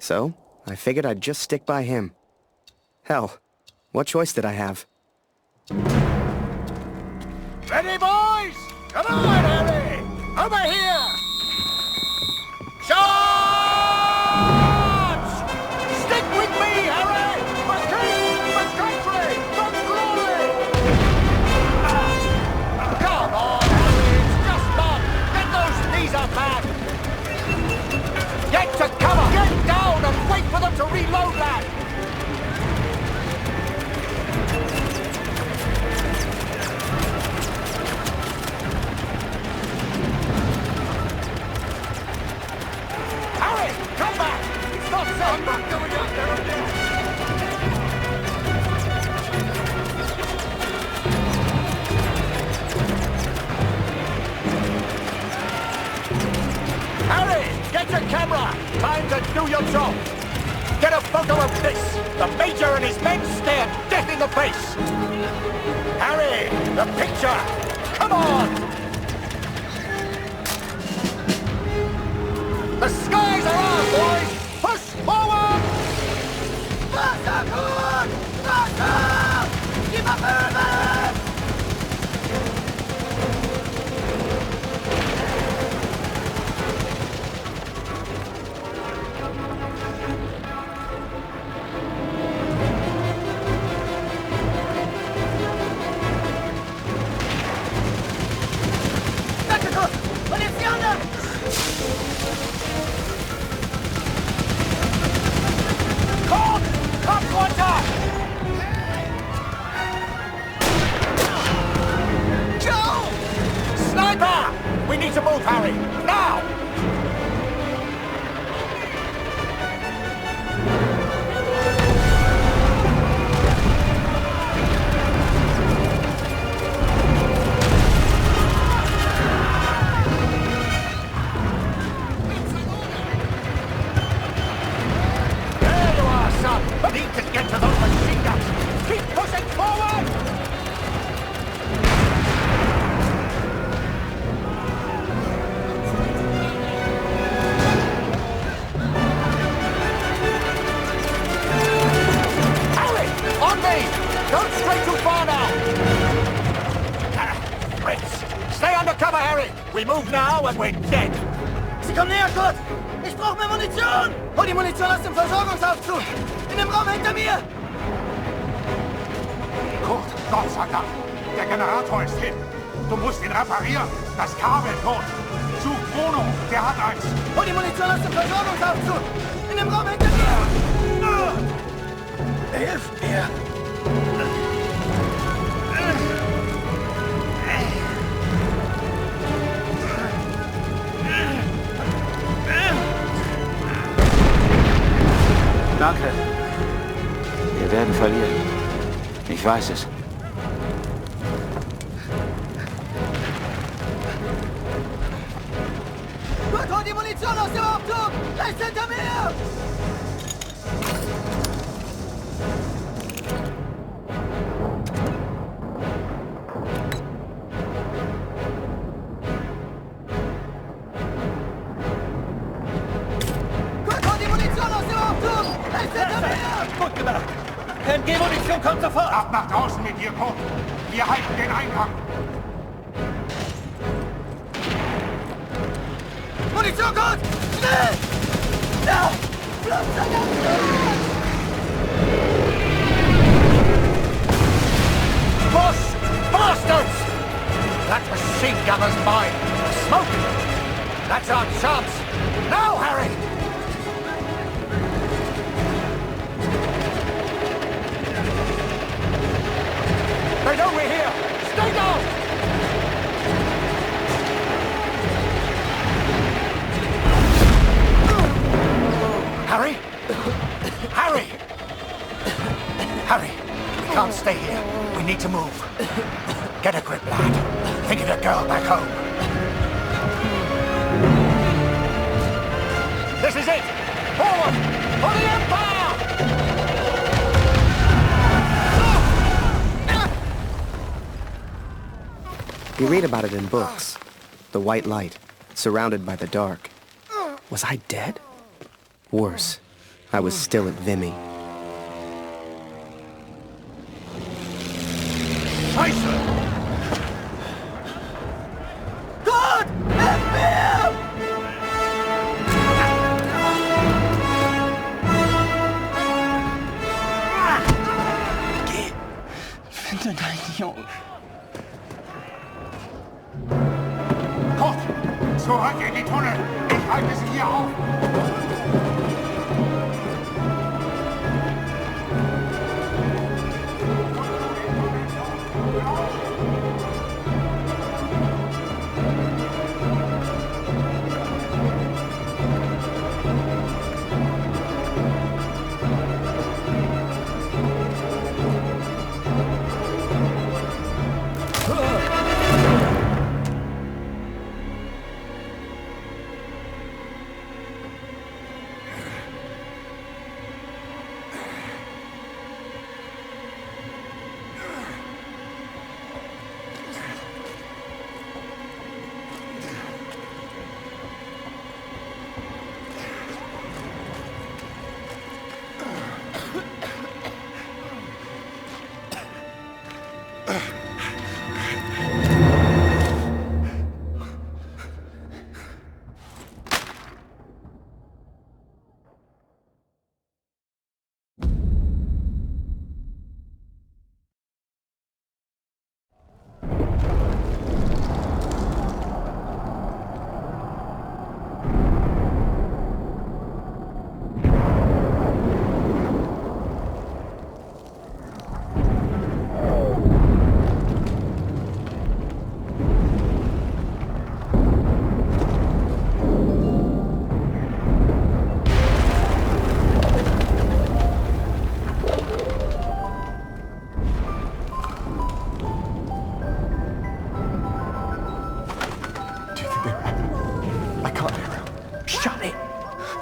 So, I figured I'd just stick by him. Hell, what choice did I have? Ready, boys? Come on, Harry! Over here! Charge! Stick with me, Harry! For king, for country, for glory! Come on, Harry, it's just fun! Get those knees up, man! Get to cover! Get down and wait for them to reload, lad! Harry, come back! It's not safe! I'm not going up there again! Harry, get your camera! Time to do your job! Get a photo of this! The Major and his men stare death in the face! Harry, the picture! Come on! The skies are ours, boys! Push forward! Faster, good! Faster! Keep up moving! Tactical! What is the other? Joe! Sniper! We need to move, Harry! Now! There you are, son! Need to get to those machine guns! Keep pushing forward! Harry! On me! Don't stray too far now! Fritz! Stay under cover, Harry! We move now and we're dead! Sie kommen näher, Kurt! Ich brauche mehr Munition! Hol die Munition aus dem Versorgungsaufzug! In dem Raum hinter mir! Kurt, Gott sei Dank! Der Generator ist hin! Du musst ihn reparieren! Das Kabel tot! Zug Bruno, der hat eins! Hol die Munition aus dem Versorgungsaufzug! In dem Raum hinter mir! Hilf mir! Danke. Wir werden verlieren. Ich weiß es. Gut, hol die Munition aus dem Aufzug! Rechts hinter mir! Gut, hol die Munition aus dem Aufzug! Rechts hinter mir! Gut gemacht! MG-Munition kommt sofort! Ab nach draußen mit dir, Kurt! Wir halten den Eingang! Munition, Kurt! Schnell! Ja! Flugzeug! Push! Bastards! That machine gunner's mine! Smoke! That's our chance! Now, Harry! They know we're here! Stay down! Harry? Harry! Harry, we can't stay here. We need to move. Get a grip, lad. Think of the girl back home. This is it! Forward! For the Empire! You read about it in books. The white light, surrounded by the dark. Was I dead? Worse, I was still at Vimy. Scheiße! Gott! Helf mir! Geh! Finde deinen Jungen. Gott! Zurück in die Tunnel! Ich halte sie hier auf!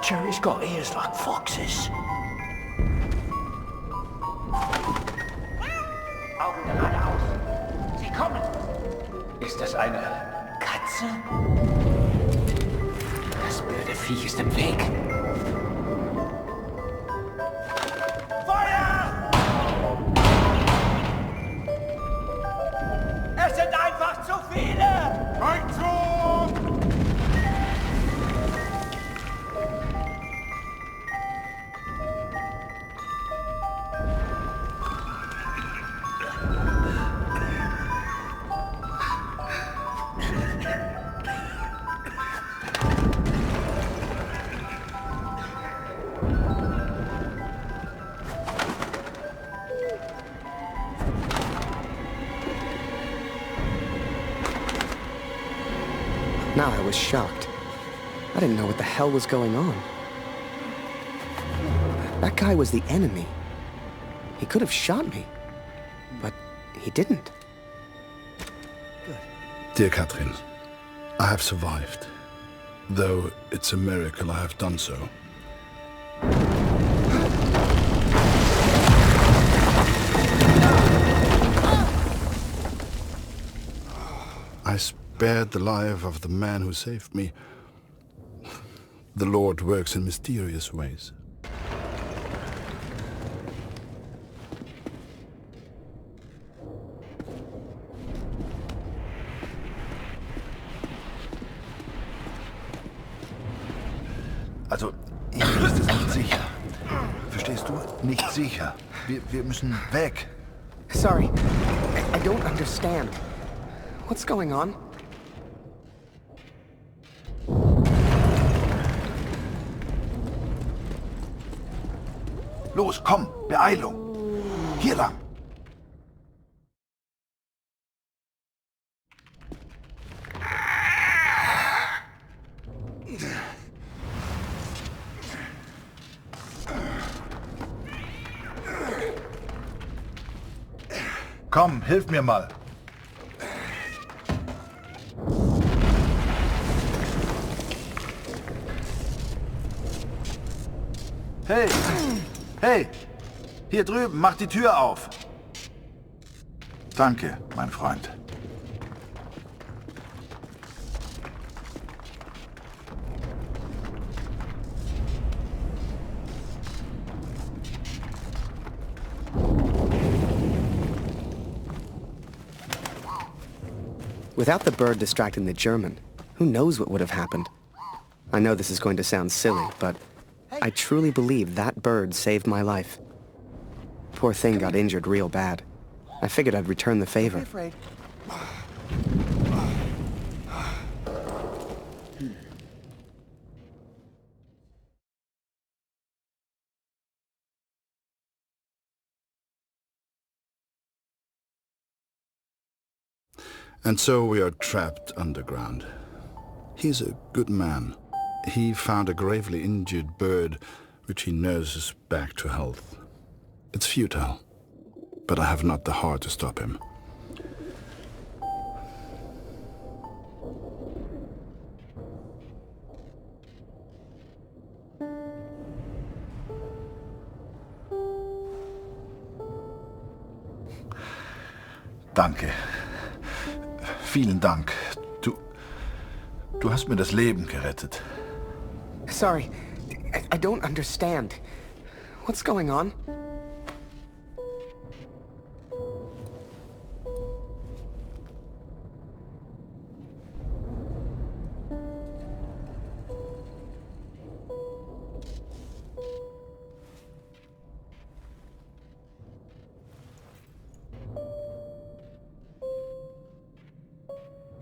Jerry's got ears like foxes. Augen geradeaus! Sie kommen! Ist das eine Katze? Das blöde Viech ist im Weg. Feuer! Es sind einfach zu viele! Rückzug! Now I was shocked. I didn't know what the hell was going on. That guy was the enemy. He could have shot me, but he didn't. Dear Catherine, I have survived. Though it's a miracle I have done so. I spared the life of the man who saved me. The Lord works in mysterious ways. Also, hier ist es nicht sicher. Verstehst du? Nicht sicher. Wir müssen weg. Sorry, I don't understand. What's going on? Los, komm, Beeilung. Hier lang. Komm, hilf mir mal. Hey! Hey! Hier drüben, mach die Tür auf! Danke, mein Freund. Without the bird distracting the German, who knows what would have happened? I know this is going to sound silly, but I truly believe that bird saved my life. Poor thing got injured real bad. I figured I'd return the favor. Don't be afraid. And so we are trapped underground. He's a good man. He found a gravely injured bird, which he nurses back to health. It's futile, but I have not the heart to stop him. Danke. Vielen Dank. Du hast mir das Leben gerettet. Sorry, I don't understand. What's going on?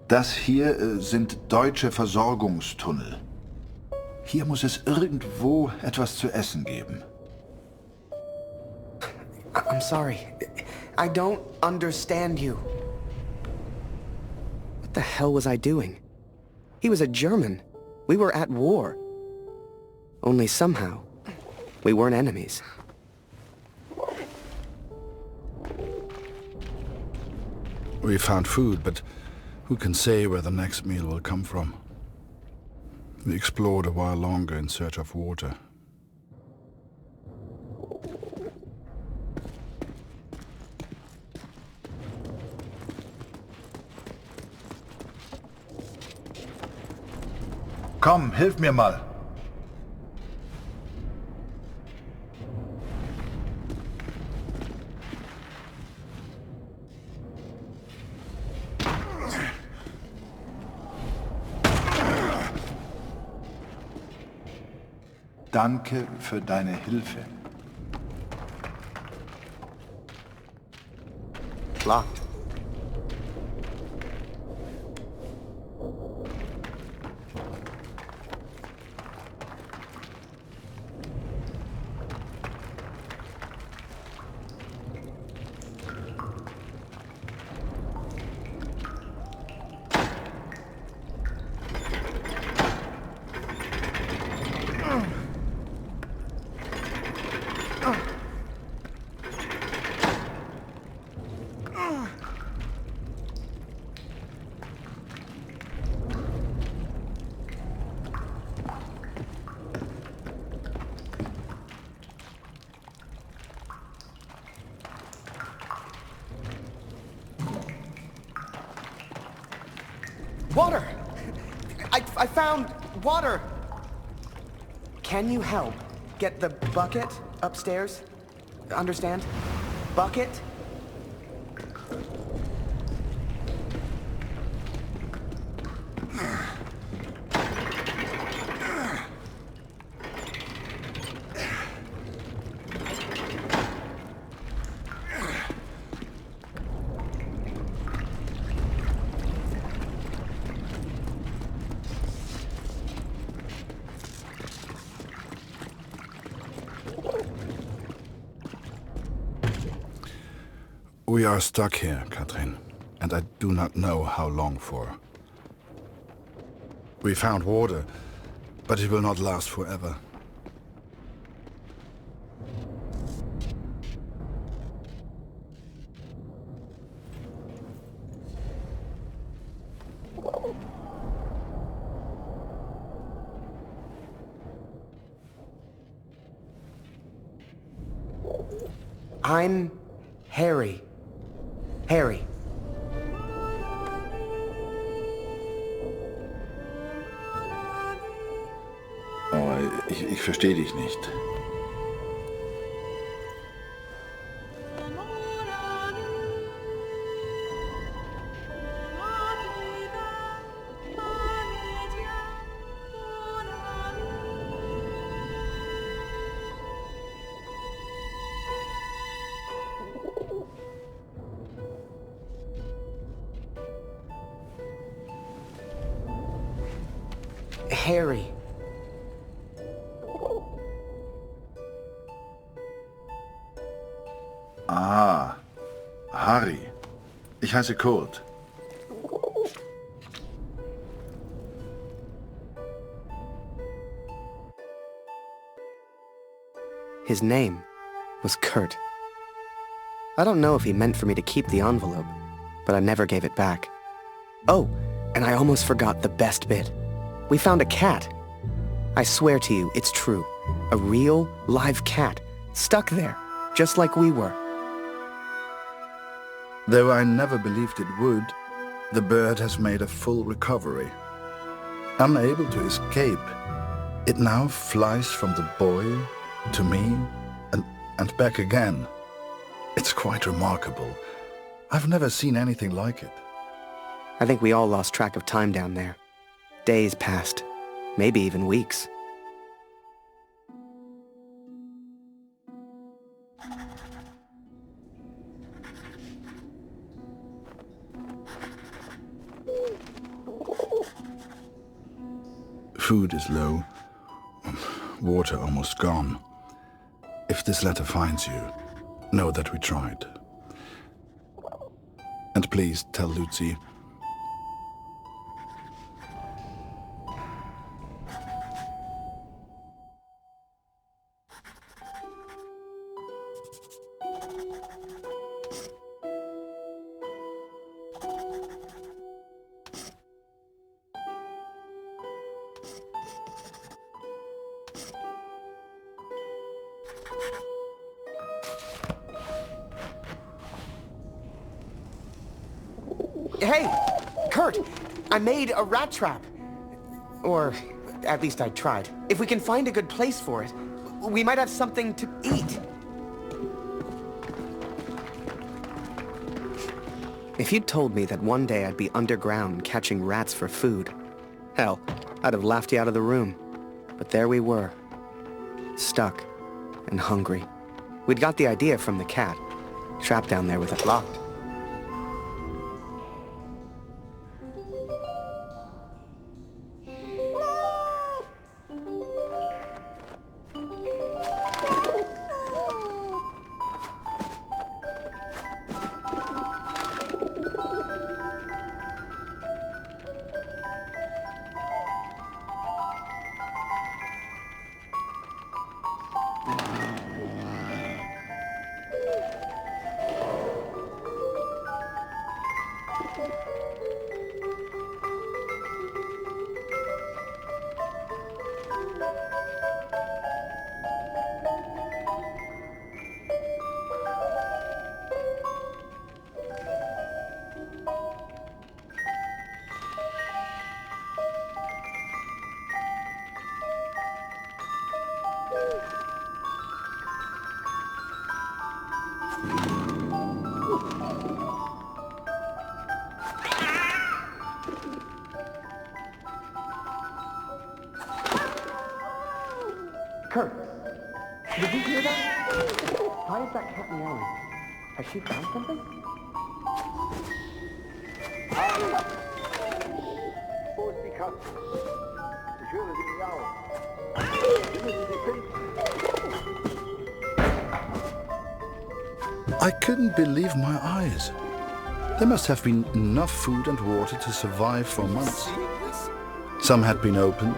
Das hier sind deutsche Versorgungstunnel. Hier muss es irgendwo etwas zu essen geben. I'm sorry. I don't understand you. What the hell was I doing? He was a German. We were at war. Only somehow, we weren't enemies. We found food, but who can say where the next meal will come from? We explored a while longer in search of water. Komm, hilf mir mal. Danke für deine Hilfe. Locked. Water! I found water! Can you help get the bucket upstairs? Understand? Bucket? We are stuck here, Katrin, and I do not know how long for. We found water, but it will not last forever. I'm Harry. Harry. Oh, ich verstehe dich nicht. Harry. Ah, Harry. Ich heiße Kurt. His name was Kurt. I don't know if he meant for me to keep the envelope, but I never gave it back. Oh, and I almost forgot the best bit. We found a cat. I swear to you, it's true. A real, live cat, stuck there, just like we were. Though I never believed it would, the bird has made a full recovery. Unable to escape, it now flies from the boy to me and back again. It's quite remarkable. I've never seen anything like it. I think we all lost track of time down there. Days passed, maybe even weeks. Food is low, water almost gone. If this letter finds you, know that we tried. And please tell Lucy. Hey, Kurt, I made a rat trap. Or, at least I tried. If we can find a good place for it, we might have something to eat. If you'd told me that one day I'd be underground catching rats for food, hell, I'd have laughed you out of the room. But there we were, stuck and hungry. We'd got the idea from the cat, trapped down there with it locked. Kurt, did you hear that? Why is that cat meowing? Has she found something? Wo ist die Katze? Ich höre sie miauen. Sie müssen sie finden. I couldn't believe my eyes. There must have been enough food and water to survive for months. Some had been opened,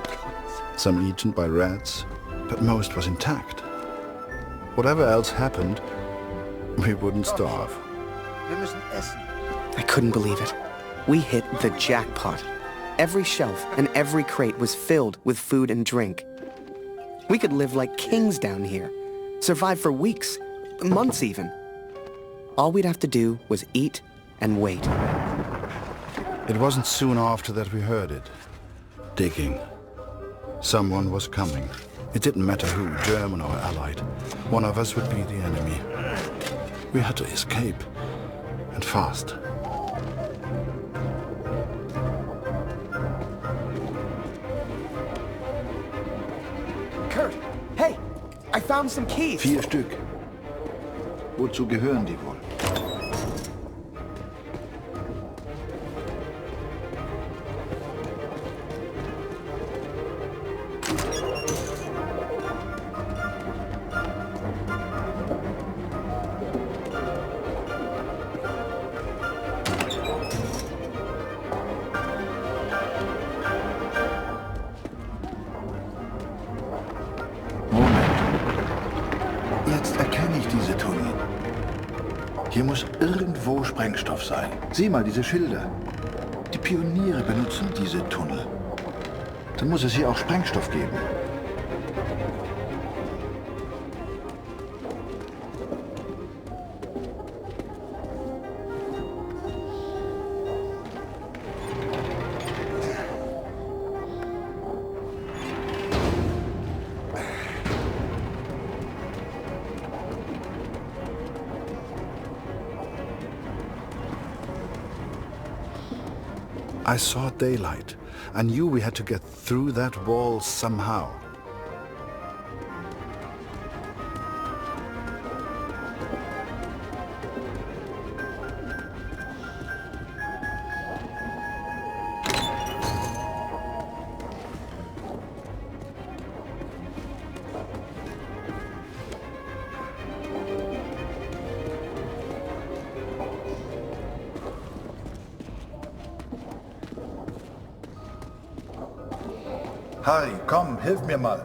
some eaten by rats, but most was intact. Whatever else happened, we wouldn't starve. Wir müssen essen. I couldn't believe it. We hit the jackpot. Every shelf and every crate was filled with food and drink. We could live like kings down here, survive for weeks, months even. All we'd have to do was eat and wait. It wasn't soon after that we heard it. Digging. Someone was coming. It didn't matter who, German or Allied. One of us would be the enemy. We had to escape. And fast. Kurt, hey! I found some keys! 4 Stück. Wozu gehören die wohl? Jetzt erkenne ich diese Tunnel. Hier muss irgendwo Sprengstoff sein. Sieh mal diese Schilder. Die Pioniere benutzen diese Tunnel. Dann muss es hier auch Sprengstoff geben. I saw daylight. I knew we had to get through that wall somehow. Harry, komm, hilf mir mal.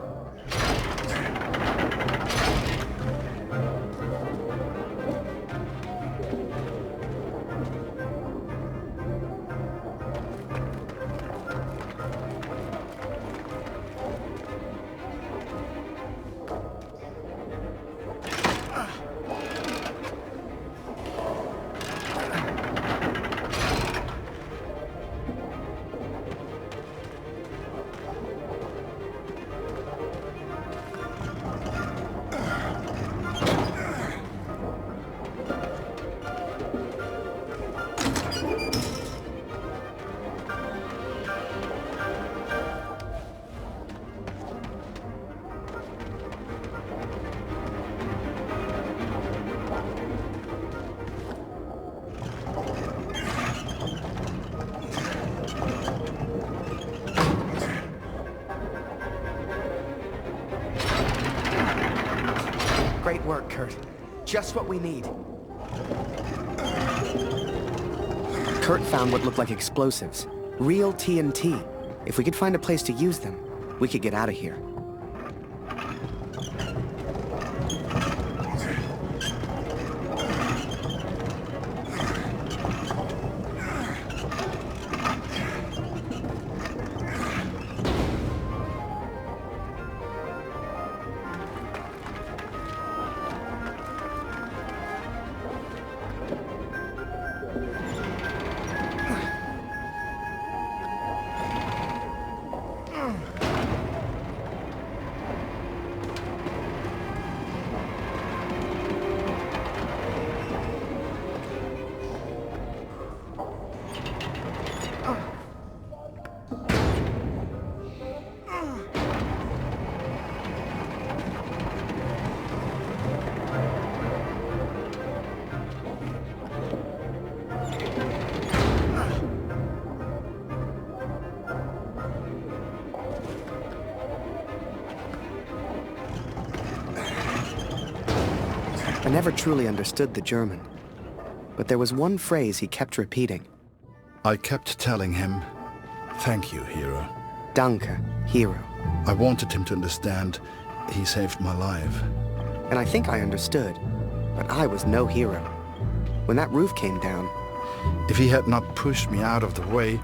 Great work, Kurt. Just what we need. Kurt found what looked like explosives. Real TNT. If we could find a place to use them, we could get out of here. I never truly understood the German, but there was one phrase he kept repeating. I kept telling him, "Thank you, hero." Danke, hero. I wanted him to understand he saved my life. And I think I understood, but I was no hero. When that roof came down, If he had not pushed me out of the way,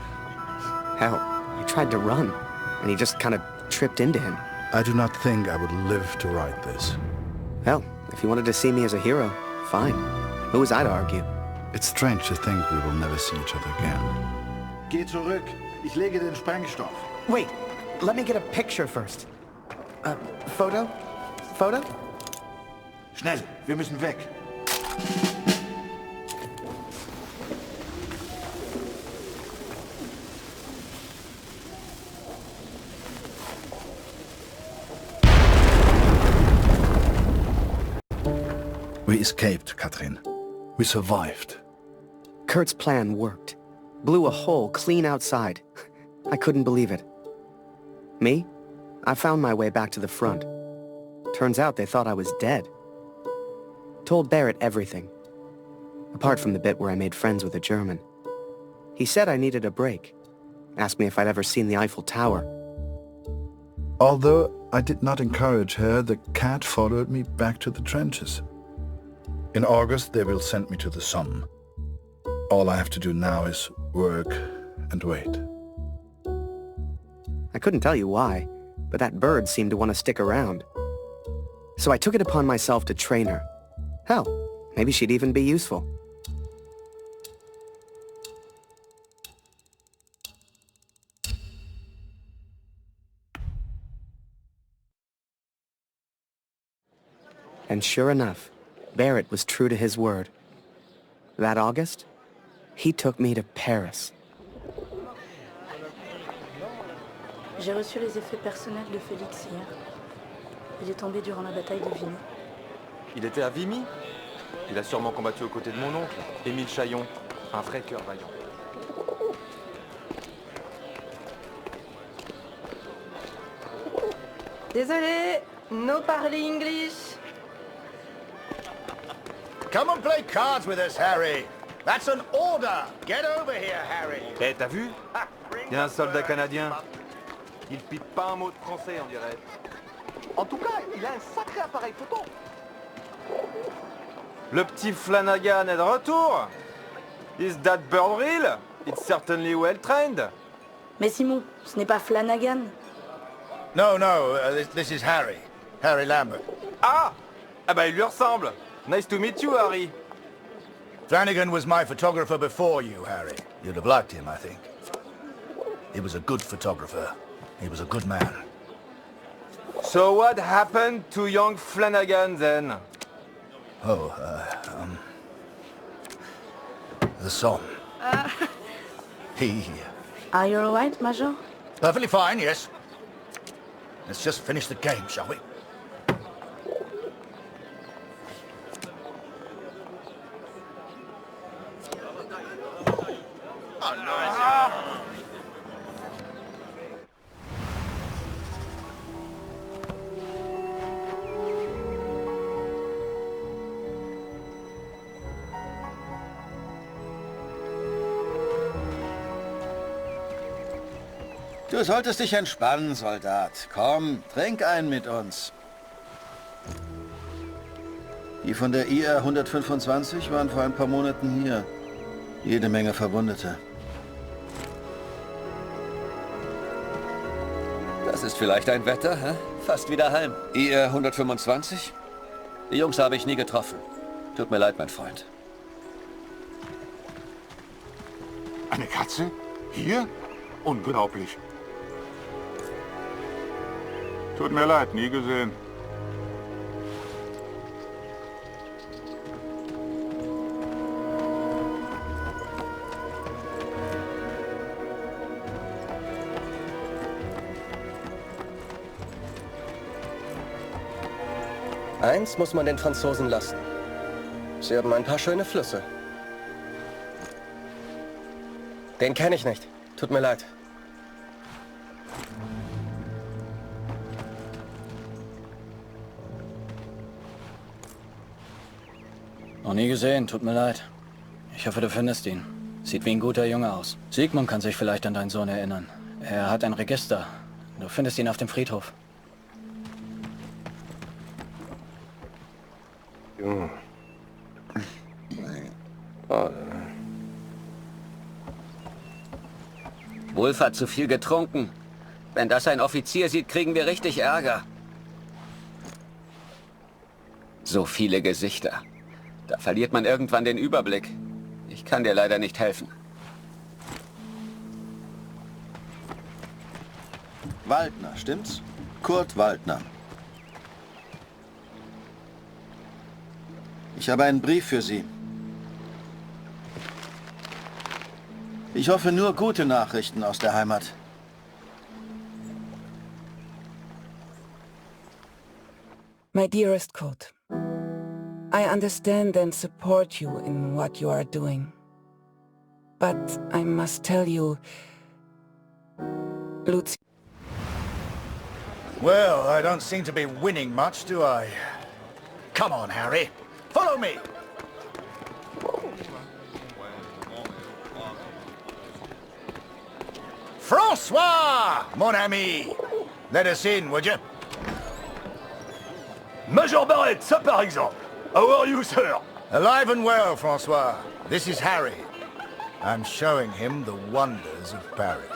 hell, I tried to run, and he just kind of tripped into him. I do not think I would live to write this. Hell, if you wanted to see me as a hero, fine. Who was I to argue? It's strange to think we will never see each other again. Geh zurück. Ich lege den Sprengstoff. Wait, let me get a picture first. Photo? Photo? Schnell, wir müssen weg. We escaped, Katrin. We survived. Kurt's plan worked. Blew a hole clean outside. I couldn't believe it. Me? I found my way back to the front. Turns out they thought I was dead. Told Barrett everything. Apart from the bit where I made friends with a German. He said I needed a break. Asked me if I'd ever seen the Eiffel Tower. Although I did not encourage her. The cat followed me back to the trenches. In August, they will send me to the Somme. All I have to do now is work and wait. I couldn't tell you why, but that bird seemed to want to stick around. So I took it upon myself to train her. Hell, maybe she'd even be useful. And sure enough, Barrett was true to his word. That August, he took me to Paris. J'ai reçu les effets personnels de Félix hier. Il est tombé durant la bataille de Vimy. Il était à Vimy? Il a sûrement combattu aux côtés de mon oncle, Émile Chaillon, un vrai cœur vaillant. Désolé, no parler English. Come and play cards with us, Harry. That's an order. Get over here, Harry. Eh, t'as vu? Il y a un soldat canadien. Il pipe pas un mot de français, on dirait. En tout cas, il a un sacré appareil photo. Le petit Flanagan est de retour. Is that bird real? It's certainly well trained. Mais Simon, ce n'est pas Flanagan. No, this is Harry. Harry Lambert. Ah! Ah bah il lui ressemble. Nice to meet you, Harry. Flanagan was my photographer before you, Harry. You'd have liked him, I think. He was a good photographer. He was a good man. So what happened to young Flanagan then? Oh, the Somme. He... Are you alright, Major? Perfectly fine, yes. Let's just finish the game, shall we? Du solltest dich entspannen, Soldat. Komm, trink einen mit uns. Die von der IR 125 waren vor ein paar Monaten hier. Jede Menge Verwundete. Das ist vielleicht ein Wetter, hä? Fast wieder heim. IR 125? Die Jungs habe ich nie getroffen. Tut mir leid, mein Freund. Eine Katze? Hier? Unglaublich. Tut mir leid, nie gesehen. Eins muss man den Franzosen lassen. Sie haben ein paar schöne Flüsse. Den kenne ich nicht. Tut mir leid. Noch nie gesehen, tut mir leid. Ich hoffe, du findest ihn. Sieht wie ein guter Junge aus. Sigmund kann sich vielleicht an deinen Sohn erinnern. Er hat ein Register. Du findest ihn auf dem Friedhof. Wolf hat zu viel getrunken. Wenn das ein Offizier sieht, kriegen wir richtig Ärger. So viele Gesichter. Da verliert man irgendwann den Überblick. Ich kann dir leider nicht helfen. Waldner, stimmt's? Kurt Waldner. Ich habe einen Brief für Sie. Ich hoffe nur gute Nachrichten aus der Heimat. My dearest Kurt, I understand and support you in what you are doing. But I must tell you, Lucy... Well, I don't seem to be winning much, do I? Come on, Harry. Follow me. François, mon ami. Let us in, would you? Major Barrett, ça par exemple. How are you, sir? Alive and well, Francois. This is Harry. I'm showing him the wonders of Paris.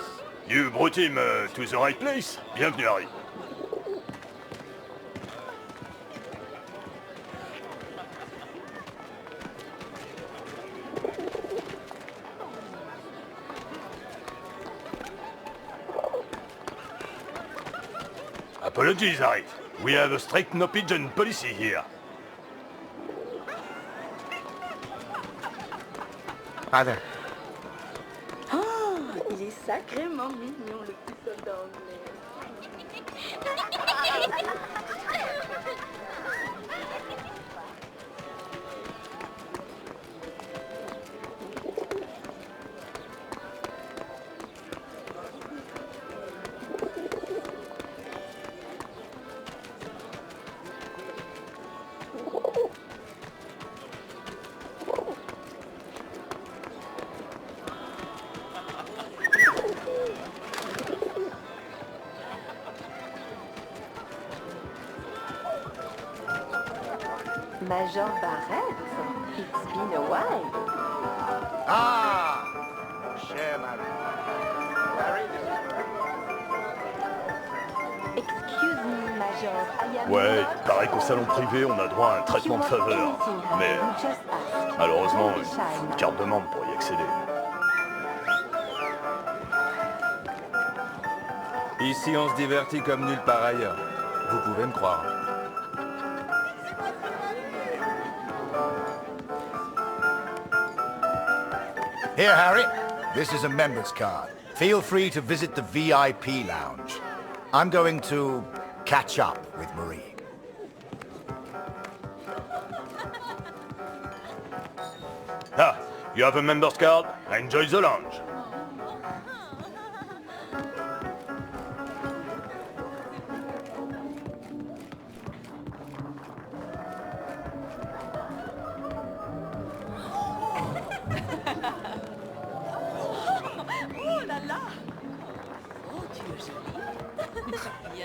You brought him to the right place. Bienvenue, Harry. Apologies, Harry. We have a strict no-pigeon policy here. Hi there. Oh, il est sacrément mignon, le petit soldat anglais. Major Barrett, it's been a while. Ah, cher Marie. Harry, this is Excuse me, Major. I am Ouais, not... il paraît qu'au salon privé, on a droit à un traitement de faveur. Mais malheureusement, il faut une carte de membre pour y accéder. Ici, on se divertit comme nulle part ailleurs. Vous pouvez me croire. Here, Harry. This is a member's card. Feel free to visit the VIP lounge. I'm going to catch up with Marie. Ah, you have a member's card? Enjoy the lounge.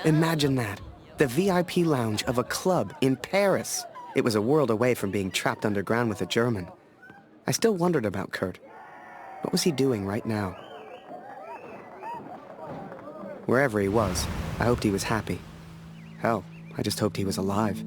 Imagine that. The VIP lounge of a club in Paris. It was a world away from being trapped underground with a German. I still wondered about Kurt. What was he doing right now? Wherever he was, I hoped he was happy. Hell, I just hoped he was alive.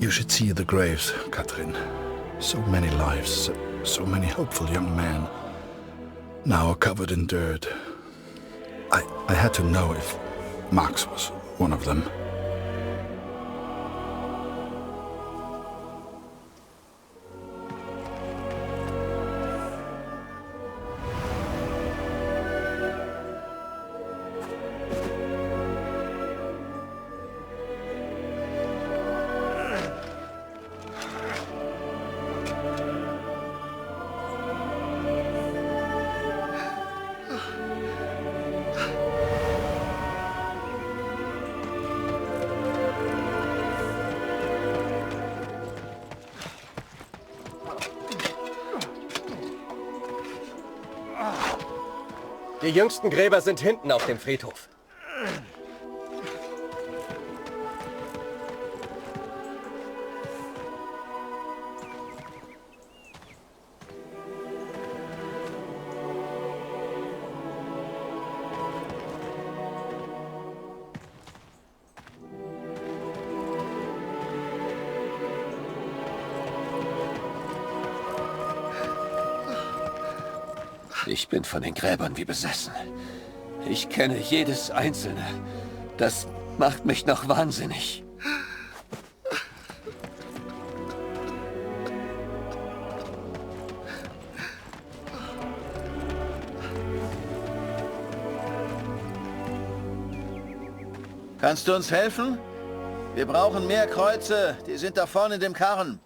You should see the graves, Catherine. So many lives, so many hopeful young men, now covered in dirt. I had to know if Max was one of them. Die jüngsten Gräber sind hinten auf dem Friedhof. Ich bin von den Gräbern wie besessen. Ich kenne jedes einzelne. Das macht mich noch wahnsinnig. Kannst du uns helfen? Wir brauchen mehr Kreuze. Die sind da vorne in dem Karren.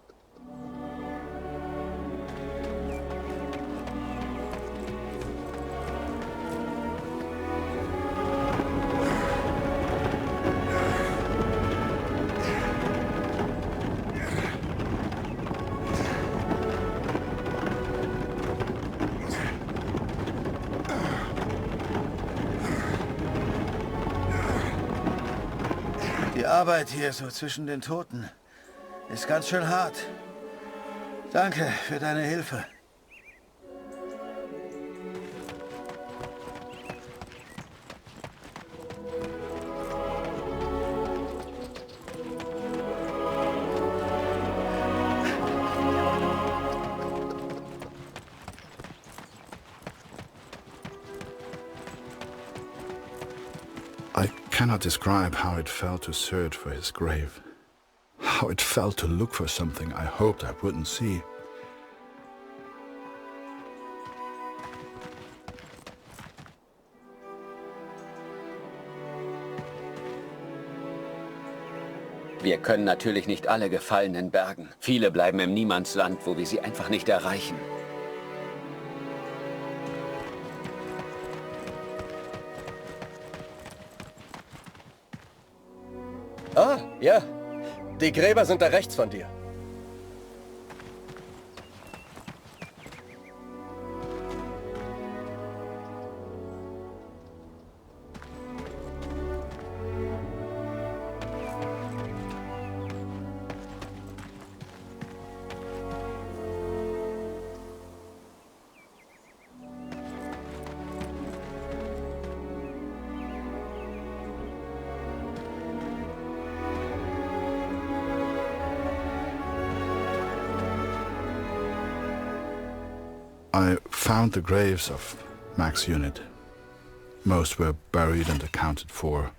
Die Arbeit hier so zwischen den Toten ist ganz schön hart. Danke für deine Hilfe. I cannot describe how it felt to search for his grave. How it felt to look for something I hoped I wouldn't see. Wir können natürlich nicht alle Gefallenen bergen. Viele bleiben im Niemandsland, wo wir sie einfach nicht erreichen. Ah, ja. Die Gräber sind da rechts von dir. I found the graves of Mac's unit. Most were buried and accounted for,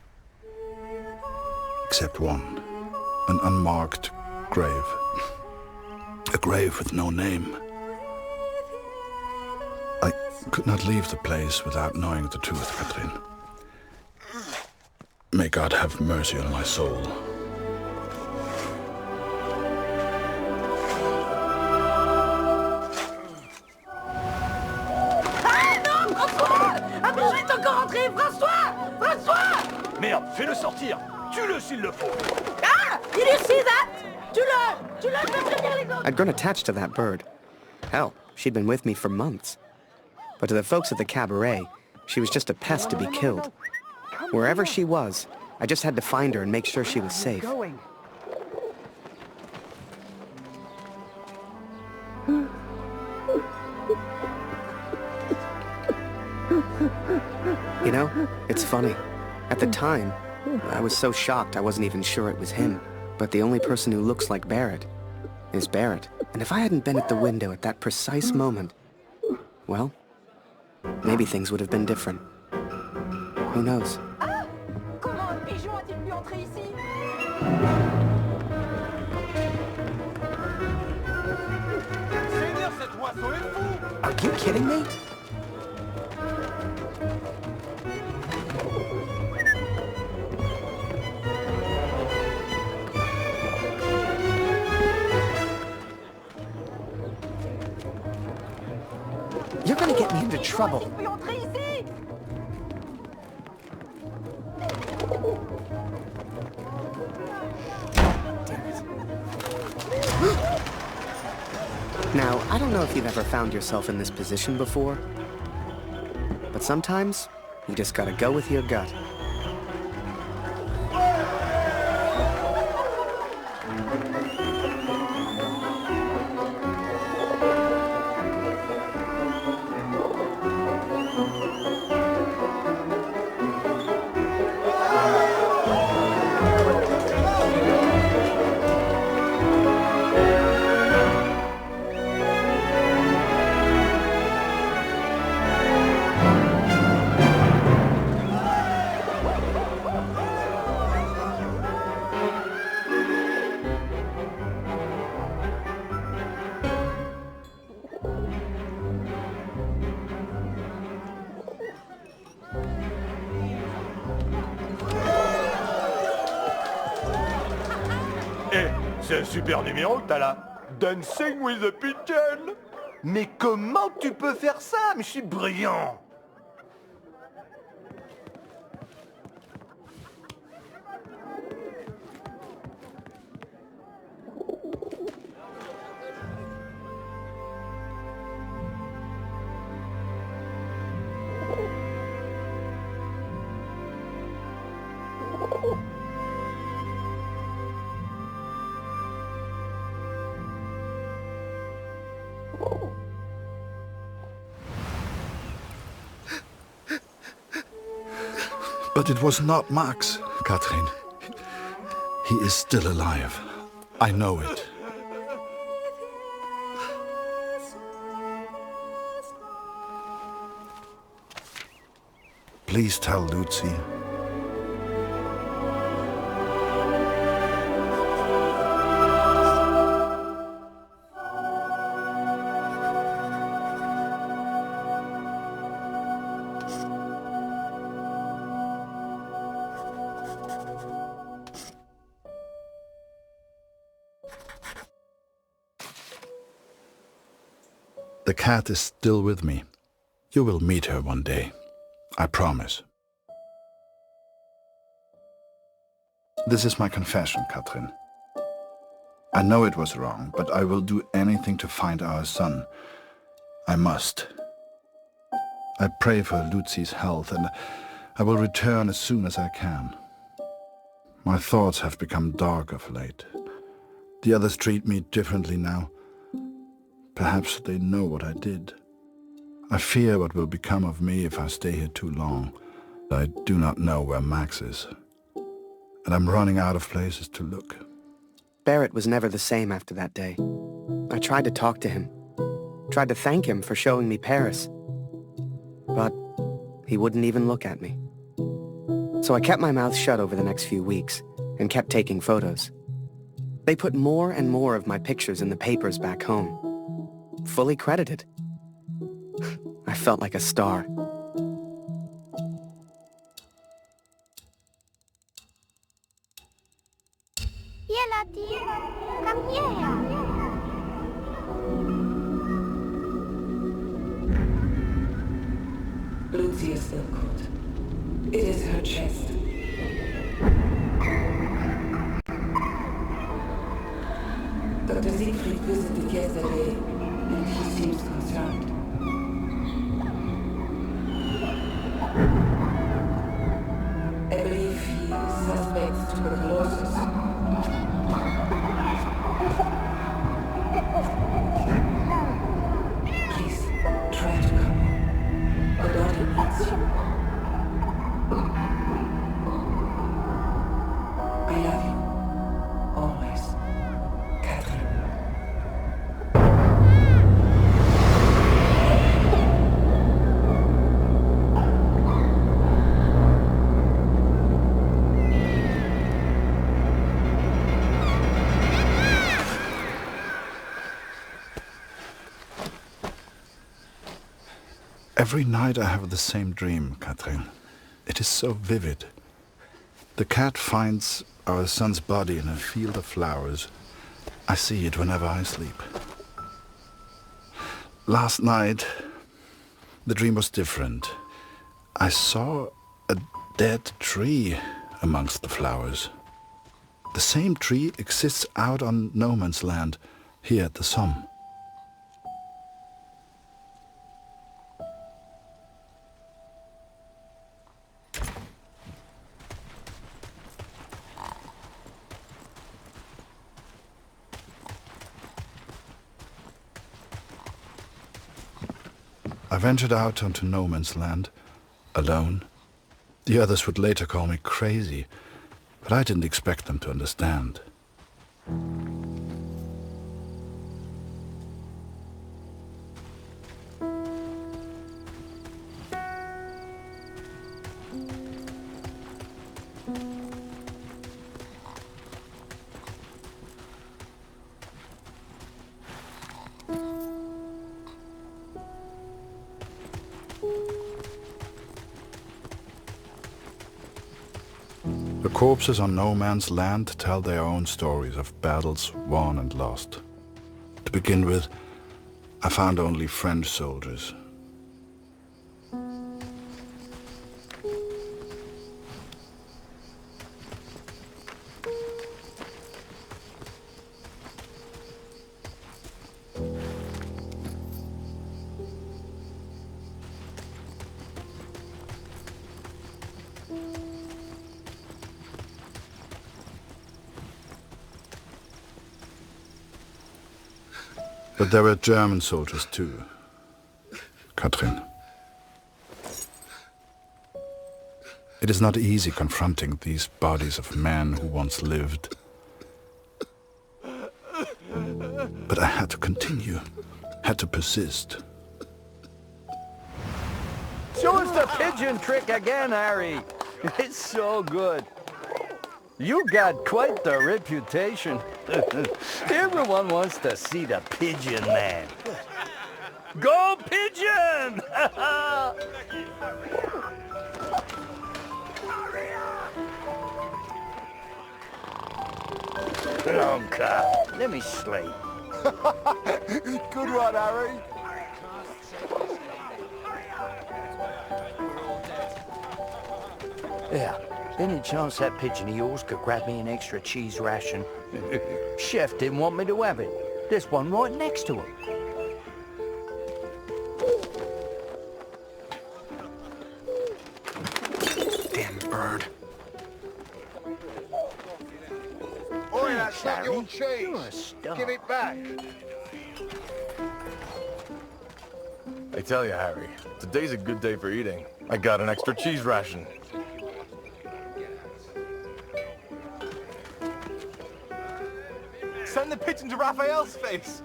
except one, an unmarked grave. A grave with no name. I could not leave the place without knowing the truth, Catherine. May God have mercy on my soul. Merde, fais-le sortir. Tue-le s'il le faut. Ah! Did you see that? Tue-le! Tue-le, je vais prévenir les gars. I'd grown attached to that bird. Hell, she'd been with me for months. But to the folks at the cabaret, she was just a pest to be killed. Wherever she was, I just had to find her and make sure she was safe. You know, it's funny. At the time, I was so shocked I wasn't even sure it was him. But the only person who looks like Barrett is Barrett. And if I hadn't been at the window at that precise moment, well, maybe things would have been different. Who knows? Ah! Comment un pigeon a-t-il pu entrer ici? Seigneur, cet oiseau est fou! Are you kidding me? You're gonna get me into trouble. Tu peux entrer ici? Now, I don't know if you've ever found yourself in this position before, but sometimes you just gotta go with your gut. C'est un super numéro que t'as là. Dancing with a pigeon. Mais comment tu peux faire ça? Mais je suis brillant. But it was not Max, Katrin. He is still alive. I know it. Please tell Lucy. The cat is still with me. You will meet her one day. I promise. This is my confession, Katrin. I know it was wrong, but I will do anything to find our son. I must. I pray for Lucy's health, and I will return as soon as I can. My thoughts have become dark of late. The others treat me differently now. Perhaps they know what I did. I fear what will become of me if I stay here too long. I do not know where Max is, and I'm running out of places to look. Barrett was never the same after that day. I tried to talk to him, tried to thank him for showing me Paris, but he wouldn't even look at me. So I kept my mouth shut over the next few weeks and kept taking photos. They put more and more of my pictures in the papers back home, fully credited. I felt like a star. Here, Lottie. Come here. Lucy is still caught. It is her chest. Dr. Siegfried visited yesterday, and he seems concerned. I believe he suspects tuberculosis. Please, try to come. The daughter needs you. I love you. Always. Catherine. Every night I have the same dream, Katrin. It is so vivid. The cat finds our son's body in a field of flowers. I see it whenever I sleep. Last night, the dream was different. I saw a dead tree amongst the flowers. The same tree exists out on no man's land, here at the Somme. I ventured out onto no man's land, alone. The others would later call me crazy, but I didn't expect them to understand. A corpses on no man's land tell their own stories of battles won and lost. To begin with, I found only French soldiers. But there were German soldiers too, Katrin. It is not easy confronting these bodies of men who once lived. But I had to continue, had to persist. Show us the pigeon trick again, Harry. It's so good. You got quite the reputation. Everyone wants to see the pigeon man. Go pigeon! Long car. Let me slate. Good one, Harry. Yeah. Any chance that pigeon of yours could grab me an extra cheese ration? Chef didn't want me to have it. There's one right next to him. Damn bird. Oi, that's not your You're a cheese. star. Give it back. I tell you, Harry, today's a good day for eating. I got an extra cheese ration. Send the pigeon to Raphael's face!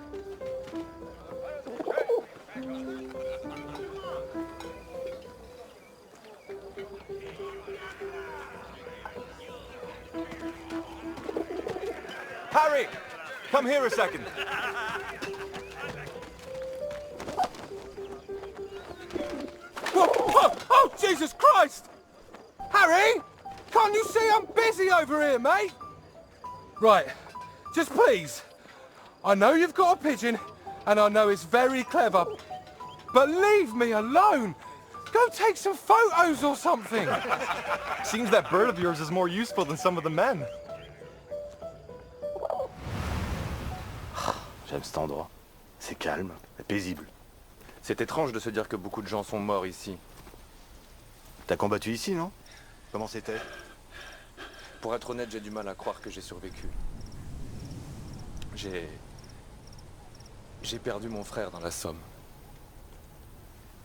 Harry! Come here a second. Whoa, whoa, oh, Jesus Christ! Harry! Can't you see I'm busy over here, mate? Right. Just please, I know you've got a pigeon, and I know it's very clever, but leave me alone. Go take some photos or something. Seems that bird of yours is more useful than some of the men. J'aime cet endroit. C'est calme et paisible. C'est étrange de se dire que beaucoup de gens sont morts ici. T'as combattu ici, non? Comment c'était? Pour être honnête, j'ai du mal à croire que j'ai survécu. J'ai perdu mon frère dans la Somme.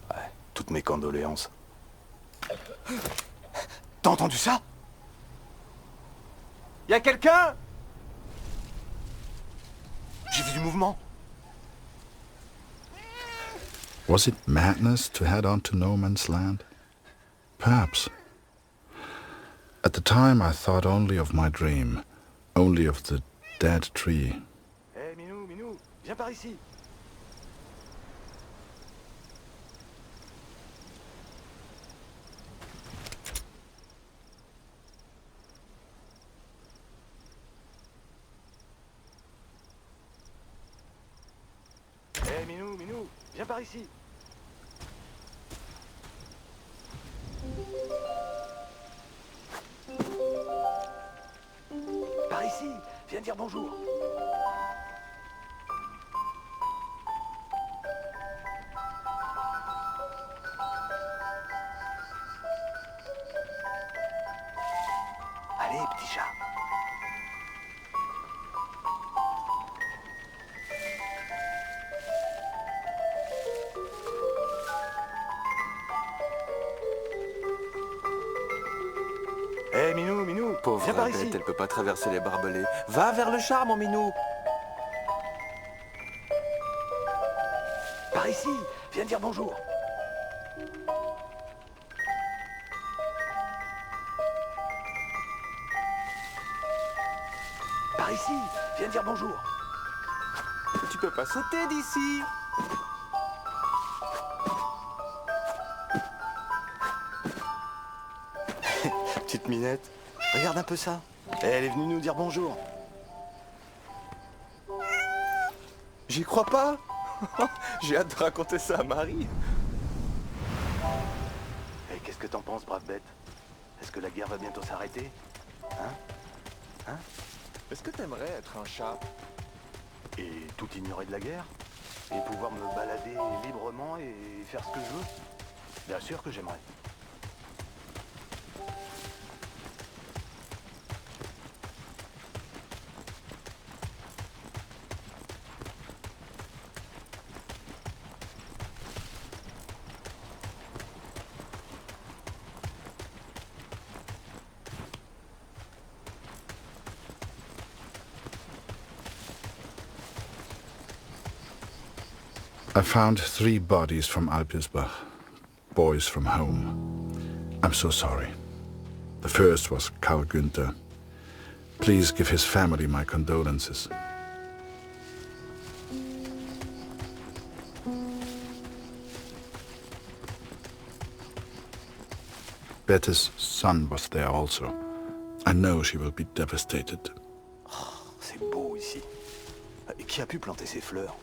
Ouais, toutes mes condoléances. T'as entendu ça? Y a quelqu'un? J'ai vu du mouvement. Was it madness to head on to no man's land? Perhaps. At the time I thought only of my dream, only of the dead tree. Hé, Minou, viens par ici. Hé, Minou, viens par ici. Par ici, viens dire bonjour. Allez, petit chat. Hé, Minou, Pauvre viens par bête, ici. elle peut pas traverser les barbelés. Va vers le char, mon minou. Par ici, viens dire bonjour. Par ici, viens dire bonjour. Tu peux pas sauter d'ici. Petite minette. Regarde un peu ça. Elle est venue nous dire bonjour. J'y crois pas. J'ai hâte de raconter ça à Marie. Et qu'est-ce que t'en penses, brave bête? Est-ce que la guerre va bientôt s'arrêter? Hein? Est-ce que t'aimerais être un chat? Et tout ignorer de la guerre? Et pouvoir me balader librement et faire ce que je veux? Bien sûr que j'aimerais. I found 3 bodies from Alpirsbach, boys from home. I'm so sorry. The first was Karl Günther. Please give his family my condolences. Bette's son was there also. I know she will be devastated. Oh, c'est beau ici. Et qui a pu planter ces fleurs?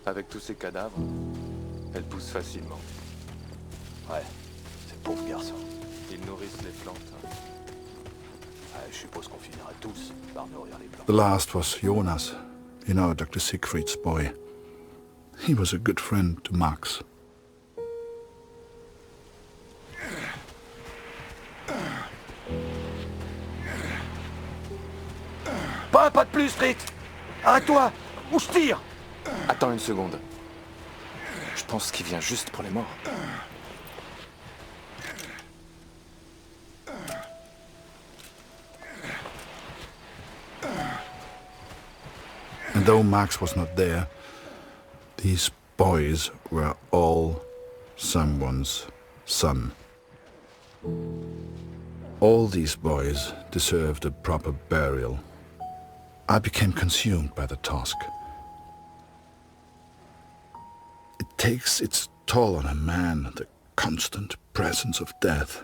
Avec tous ces cadavres, elles poussent facilement. Ouais, ces pauvres garçons. Ils nourrissent les plantes. Ouais, je suppose qu'on finira tous par nourrir les plantes. The last was Jonas, you know, Dr. Siegfried's boy. He was a good friend to Max. Pas un pas de plus, Fritz! Arrête-toi! Ou je tire! Attends une seconde. Je pense qu'il vient juste pour les morts. And though Max was not there, these boys were all someone's son. All these boys deserved a proper burial. I became consumed by the task. It takes its toll on a man, the constant presence of death.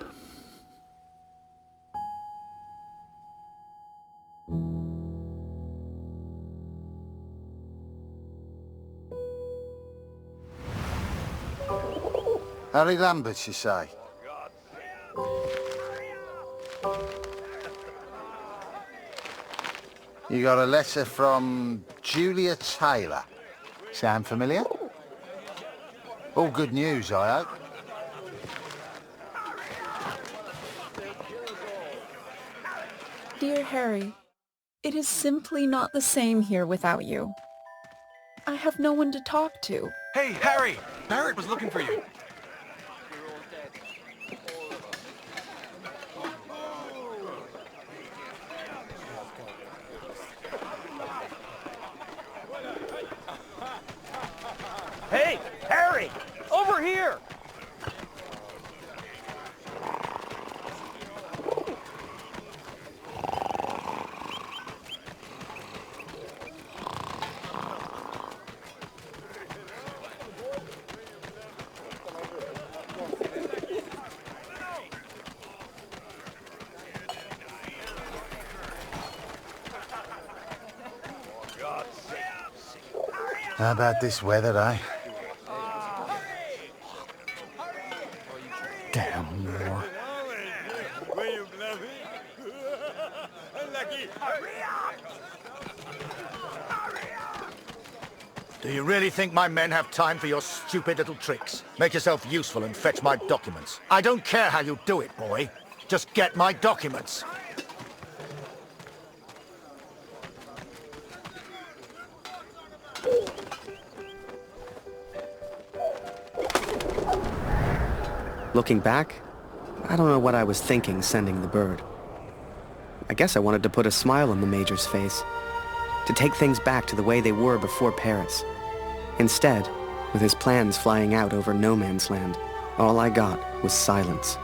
Harry Lambert, you say? You got a letter from Julia Taylor. Sound familiar? All good news, I hope. Dear Harry, it is simply not the same here without you. I have no one to talk to. Hey, Harry! Barrett was looking for you. Hey, Harry! Over here! How about this weather, eh? Damn war. Do you really think my men have time for your stupid little tricks? Make yourself useful and fetch my documents. I don't care how you do it, boy. Just get my documents. Looking back, I don't know what I was thinking sending the bird. I guess I wanted to put a smile on the Major's face, to take things back to the way they were before Paris. Instead, with his plans flying out over no man's land, all I got was silence.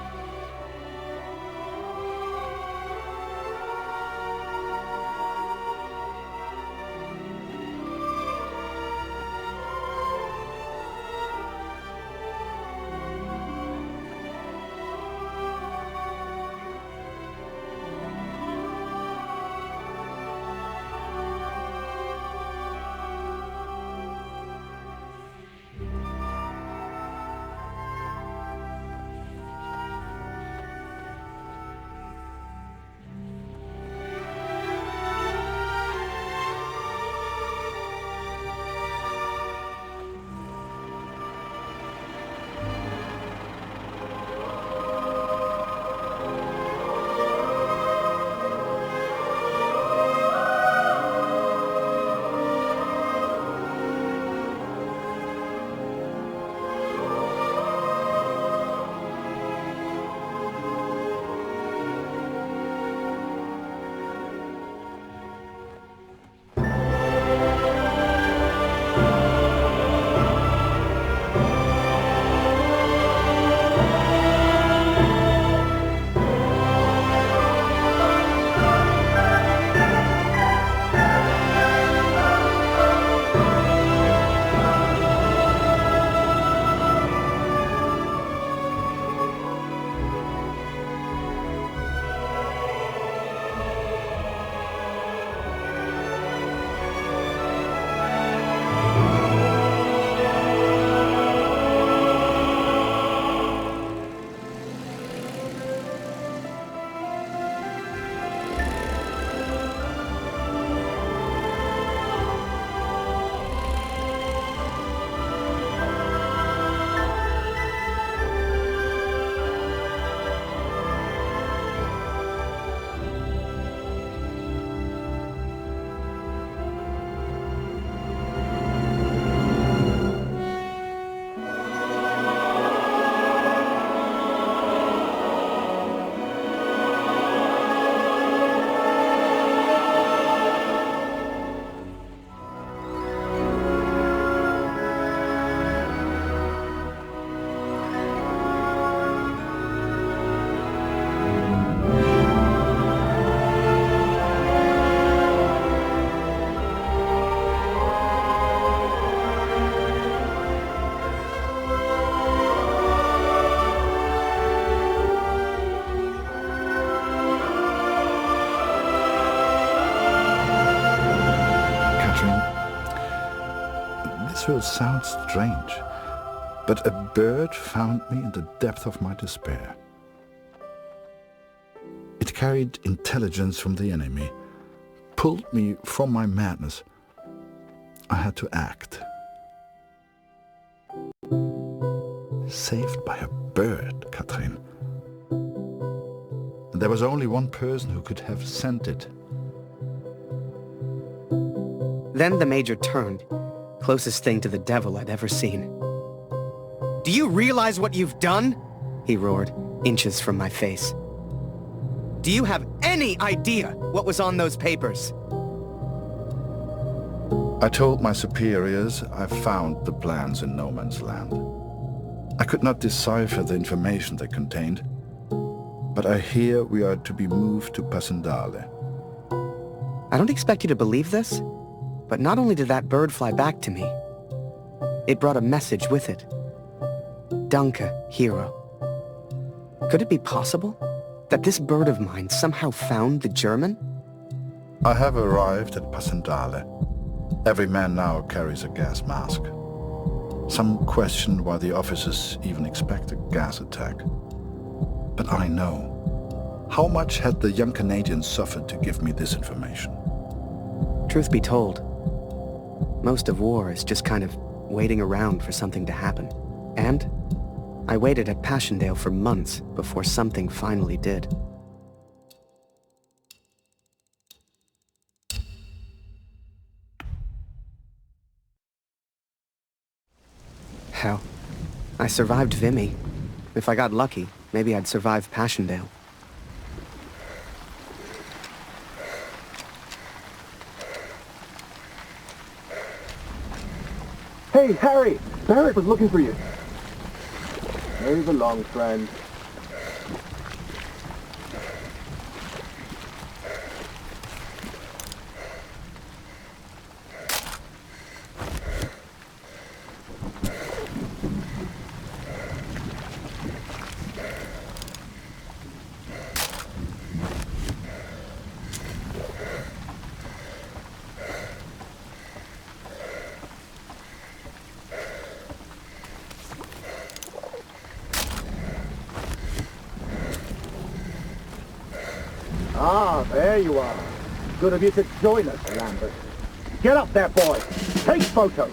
This will sound strange, but a bird found me in the depth of my despair. It carried intelligence from the enemy, pulled me from my madness. I had to act. Saved by a bird, Katrin. There was only one person who could have sent it. Then the Major turned, closest thing to the devil I'd ever seen. "Do you realize what you've done?" he roared, inches from my face. "Do you have any idea what was on those papers?" I told my superiors I found the plans in no man's land. I could not decipher the information they contained, but I hear we are to be moved to Passendale. I don't expect you to believe this, but not only did that bird fly back to me, it brought a message with it. Danke, hero. Could it be possible that this bird of mine somehow found the German? I have arrived at Passendale. Every man now carries a gas mask. Some question why the officers even expect a gas attack. But I know. How much had the young Canadian suffered to give me this information? Truth be told, most of war is just kind of waiting around for something to happen. And I waited at Passchendaele for months before something finally did. Hell, I survived Vimy. If I got lucky, maybe I'd survive Passchendaele. Hey, Harry! Barrett was looking for you. Move along, friend. Ah, there you are. Good of you to join us, Lambert. Get up there, boy. Take photos.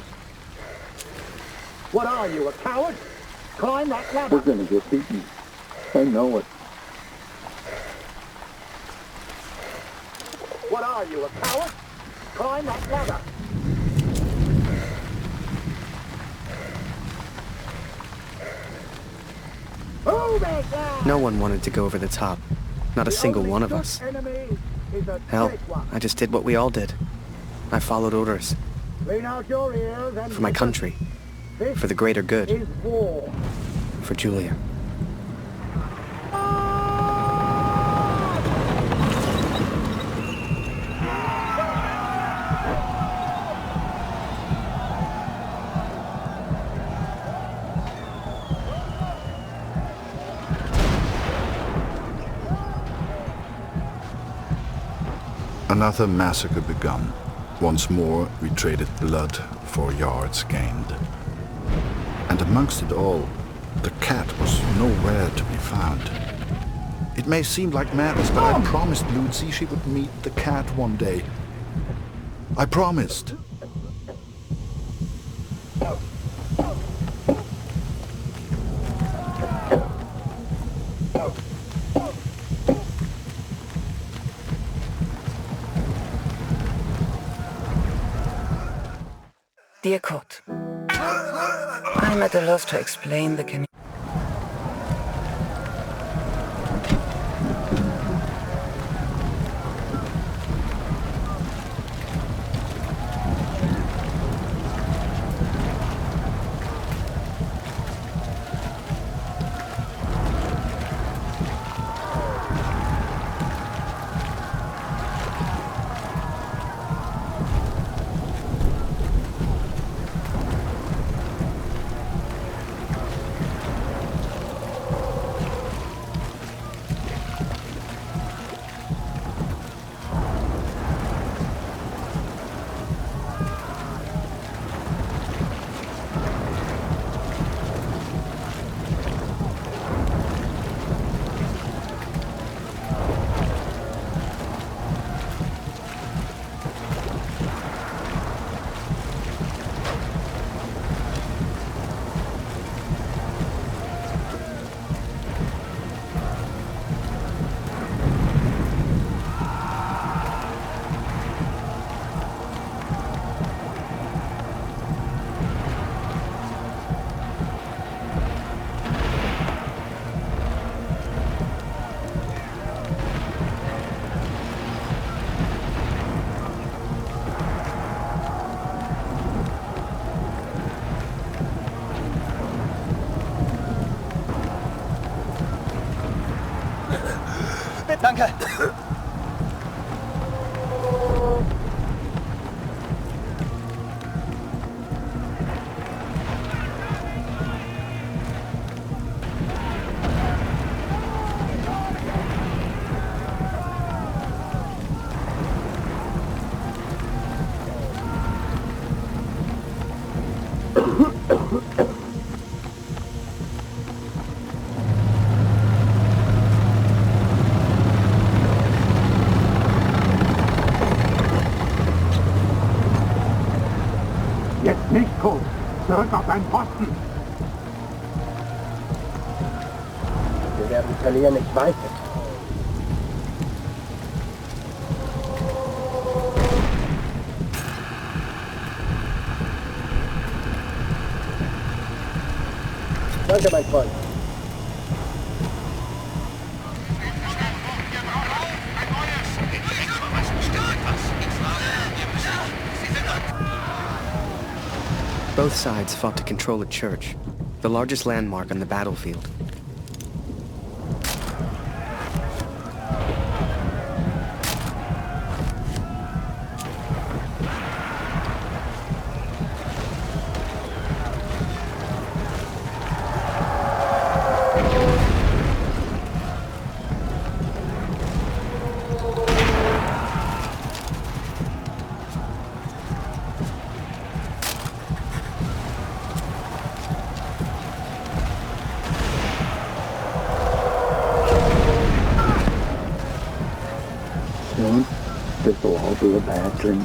What are you, a coward? Climb that ladder. We're gonna get beaten. I know it. What are you, a coward? Climb that ladder. Move it now! No one wanted to go over the top. Not a single one of us. Hell, I just did what we all did. I followed orders. Clean out your ears and For my country. For the greater good. is war. For Julia. Another massacre begun. Once more, we traded blood for yards gained. And amongst it all, the cat was nowhere to be found. It may seem like madness, but I promised Lucy she would meet the cat one day. I promised. Dear Kurt, I'm at a loss to explain the Danke. Jetzt nicht, Cole. Zurück auf deinen Posten. Wir werden verlieren, ich weiß es. Danke, mein Freund. Both sides fought to control a church, the largest landmark on the battlefield. Soon, this will all be a bad dream.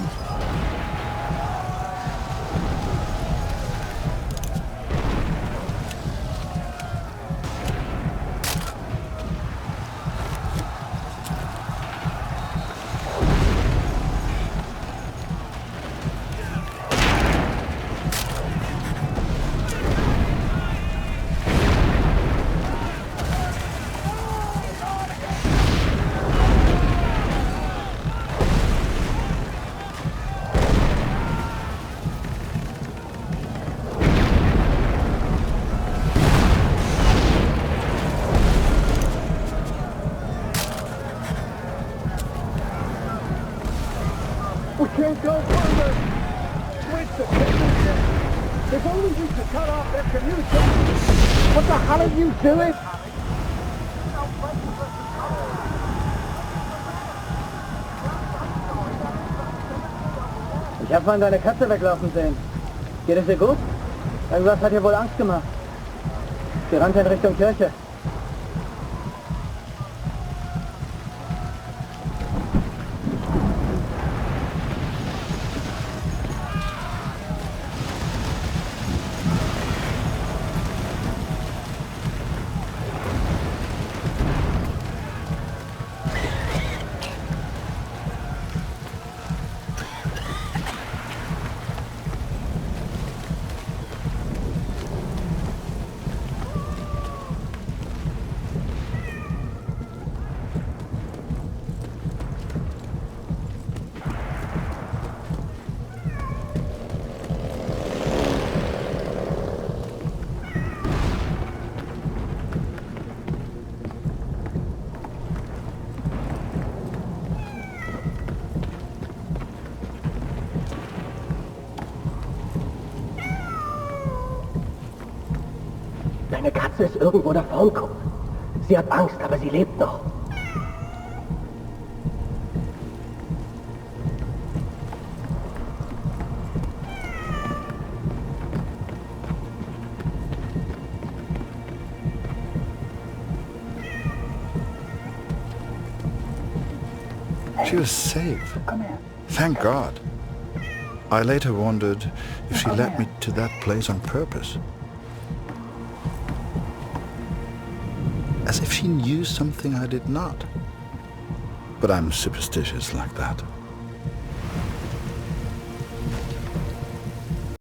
We can't go further! Switch the communication! If only we could cut off their communication! What the hell are you doing? Ich habe vorhin deine Katze weglaufen sehen. Geht es ihr gut? Irgendwas hat ihr wohl Angst gemacht. Sie rannte in Richtung Kirche. Deine Katze ist irgendwo da vorn, Cole. Sie hat Angst, aber sie lebt noch. She was safe. Thank God. I later wondered if she led me to that place on purpose. As if she knew something I did not. But I'm superstitious like that.